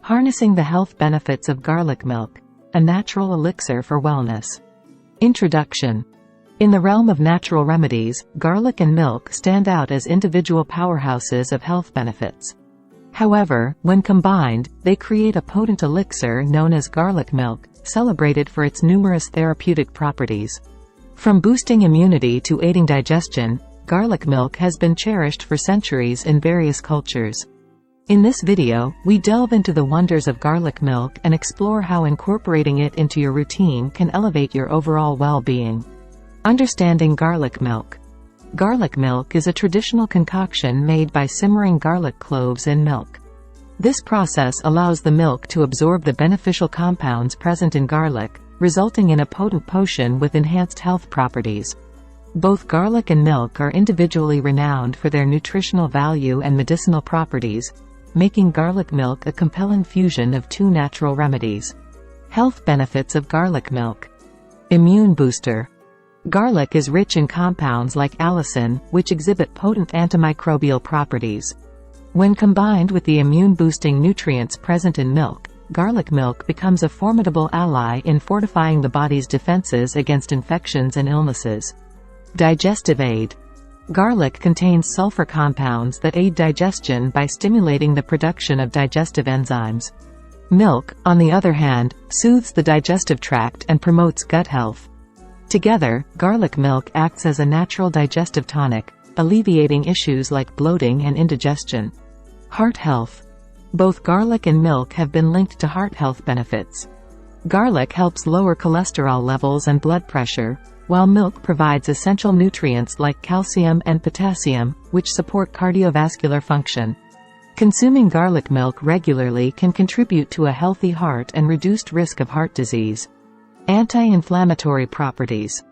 Harnessing the health benefits of garlic milk, a natural elixir for wellness. Introduction. In the realm of natural remedies, garlic and milk stand out as individual powerhouses of health benefits. However, when combined, they create a potent elixir known as garlic milk, celebrated for its numerous therapeutic properties. From boosting immunity to aiding digestion, garlic milk has been cherished for centuries in various cultures. In this video, we delve into the wonders of garlic milk and explore how incorporating it into your routine can elevate your overall well-being. Understanding garlic milk. Garlic milk is a traditional concoction made by simmering garlic cloves in milk. This process allows the milk to absorb the beneficial compounds present in garlic, resulting in a potent potion with enhanced health properties. Both garlic and milk are individually renowned for their nutritional value and medicinal properties, making garlic milk a compelling fusion of two natural remedies. Health benefits of garlic milk. Immune booster. Garlic is rich in compounds like allicin, which exhibit potent antimicrobial properties. When combined with the immune-boosting nutrients present in milk, garlic milk becomes a formidable ally in fortifying the body's defenses against infections and illnesses. Digestive aid. Garlic contains sulfur compounds that aid digestion by stimulating the production of digestive enzymes. Milk, on the other hand, soothes the digestive tract and promotes gut health. Together, garlic milk acts as a natural digestive tonic, alleviating issues like bloating and indigestion. Heart health. Both garlic and milk have been linked to heart health benefits. Garlic helps lower cholesterol levels and blood pressure, while milk provides essential nutrients like calcium and potassium, which support cardiovascular function. Consuming garlic milk regularly can contribute to a healthy heart and reduced risk of heart disease. Anti-inflammatory properties.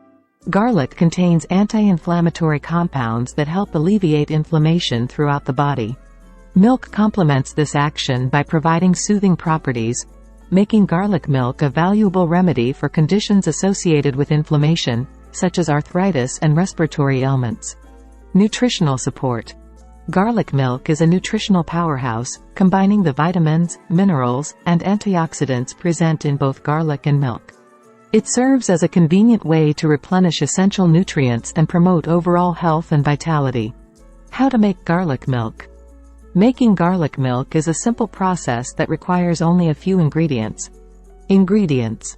Garlic contains anti-inflammatory compounds that help alleviate inflammation throughout the body. Milk complements this action by providing soothing properties, making garlic milk a valuable remedy for conditions associated with inflammation, such as arthritis and respiratory ailments. Nutritional support. Garlic milk is a nutritional powerhouse, combining the vitamins, minerals, and antioxidants present in both garlic and milk. It serves as a convenient way to replenish essential nutrients and promote overall health and vitality. How to make garlic milk. Making garlic milk is a simple process that requires only a few ingredients. Ingredients: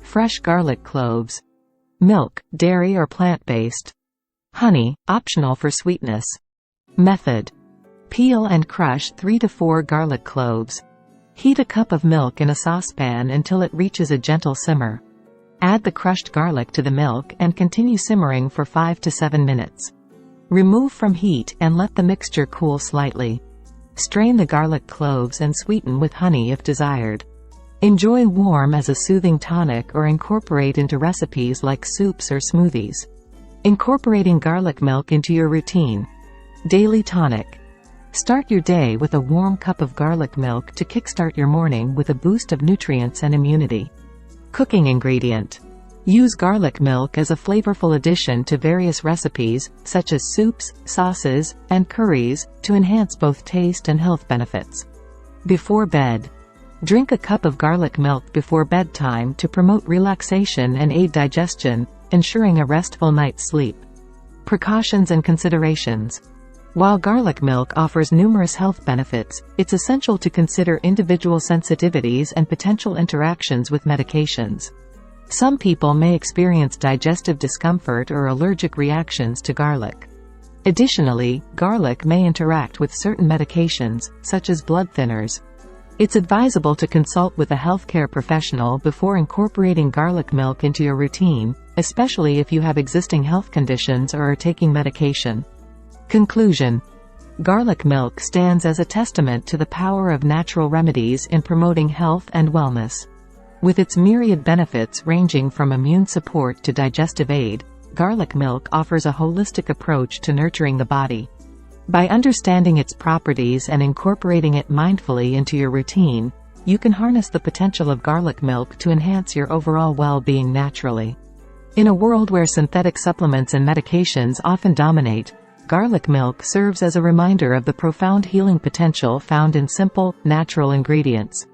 fresh garlic cloves, milk, dairy or plant-based, honey, optional for sweetness. Method: peel and crush 3 to 4 garlic cloves. Heat a cup of milk in a saucepan until it reaches a gentle simmer. Add the crushed garlic to the milk and continue simmering for 5 to 7 minutes. Remove from heat and let the mixture cool slightly. Strain the garlic cloves and sweeten with honey if desired. Enjoy warm as a soothing tonic or incorporate into recipes like soups or smoothies. Incorporating garlic milk into your routine. Daily tonic. Start your day with a warm cup of garlic milk to kickstart your morning with a boost of nutrients and immunity. Cooking ingredient. Use garlic milk as a flavorful addition to various recipes, such as soups, sauces, and curries, to enhance both taste and health benefits. Before bed. Drink a cup of garlic milk before bedtime to promote relaxation and aid digestion, ensuring a restful night's sleep. Precautions and considerations. While garlic milk offers numerous health benefits, it's essential to consider individual sensitivities and potential interactions with medications. Some people may experience digestive discomfort or allergic reactions to garlic. Additionally, garlic may interact with certain medications, such as blood thinners. It's advisable to consult with a healthcare professional before incorporating garlic milk into your routine, especially if you have existing health conditions or are taking medication. Conclusion. Garlic milk stands as a testament to the power of natural remedies in promoting health and wellness. With its myriad benefits ranging from immune support to digestive aid, garlic milk offers a holistic approach to nurturing the body. By understanding its properties and incorporating it mindfully into your routine, you can harness the potential of garlic milk to enhance your overall well-being naturally. In a world where synthetic supplements and medications often dominate, garlic milk serves as a reminder of the profound healing potential found in simple, natural ingredients.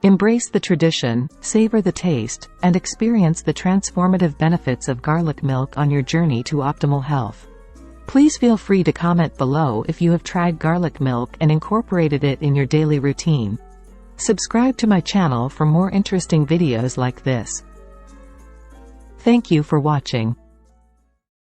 Embrace the tradition, savor the taste, and experience the transformative benefits of garlic milk on your journey to optimal health. Please feel free to comment below if you have tried garlic milk and incorporated it in your daily routine. Subscribe to my channel for more interesting videos like this. Thank you for watching.